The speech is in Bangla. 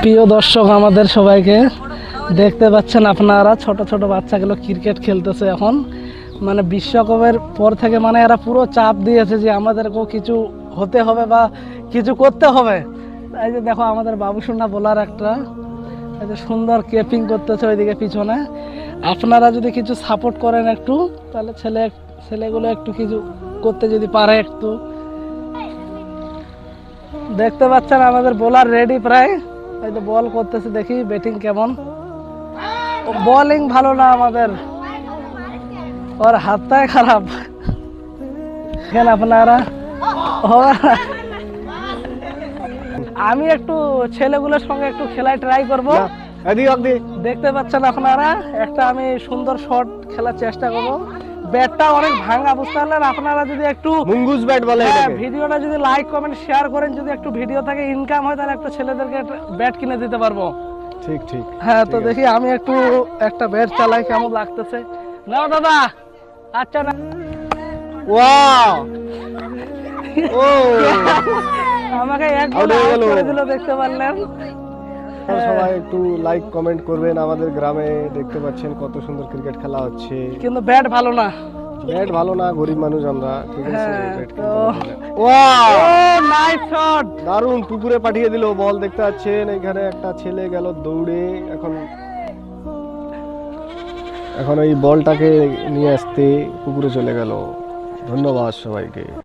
প্রিয় দর্শক, আমাদের সবাইকে দেখতে পাচ্ছেন আপনারা, ছোট ছোট বাচ্চাগুলো ক্রিকেট খেলতেছে এখন। মানে বিশ্বকাপের পর থেকে মানে এরা পুরো চাপ দিয়েছে যে আমাদেরকেও কিছু হতে হবে বা কিছু করতে হবে। এই যে দেখো আমাদের বাবুসোনা বোলার একটা, এই যে সুন্দর কেপিং করতেছে ওইদিকে পিছনে। আপনারা যদি কিছু সাপোর্ট করেন একটু, তাহলে ছেলেগুলো একটু কিছু করতে যদি পারে একটু। দেখতে পাচ্ছেন আমাদের বোলার রেডি প্রায়, এই যে বল করতেছে, দেখি ব্যাটিং কেমন। বোলিং ভালো না আমাদের, ওর হাতটাই খারাপ। দেখেন আপনারা, আমি একটু ছেলেগুলোর সঙ্গে একটু খেলায় ট্রাই করবো। দেখতে পাচ্ছেন আপনারা, একটা আমি সুন্দর শট খেলার চেষ্টা করবো। ব্যাটটা অনেক ভাঙা, বুঝতে পারলেন? আপনারা যদি একটু মুঙ্গুস ব্যাট বলে ভিডিওটা যদি লাইক কমেন্ট শেয়ার করেন, যদি একটু ভিডিও থেকে ইনকাম হয়, তাহলে একটু ছেলেদেরকে ব্যাট কিনে দিতে পারবো। ঠিক ঠিক। হ্যাঁ, তো দেখি আমি একটু একটা ব্যাট চালাই, কেমন লাগতেছে। নাও দাদা। আচ্ছা না, ওয়াও, ও আমাকে এক বলে আউট করে দিল, দেখতে পারলেন? সবাই একটু লাইক কমেন্ট করবেন। আমাদের গ্রামে দেখতে পাচ্ছেন কত সুন্দর ক্রিকেট খেলা হচ্ছে, কিন্তু ব্যাট ভালো না। ব্যাট ভালো না, গরিব মানুষ আমরা, ঠিক আছে। ব্যাট তো ওয়াও, নাইস শট, দারুণ, পুকুরে পাঠিয়ে দিল বল। দেখতে পাচ্ছেন এখানে একটা ছেলে গেল দৌড়ে, এখন ওই বলটাকে নিয়ে আসতে পুকুরে চলে গেল। ধন্যবাদ সবাইকে।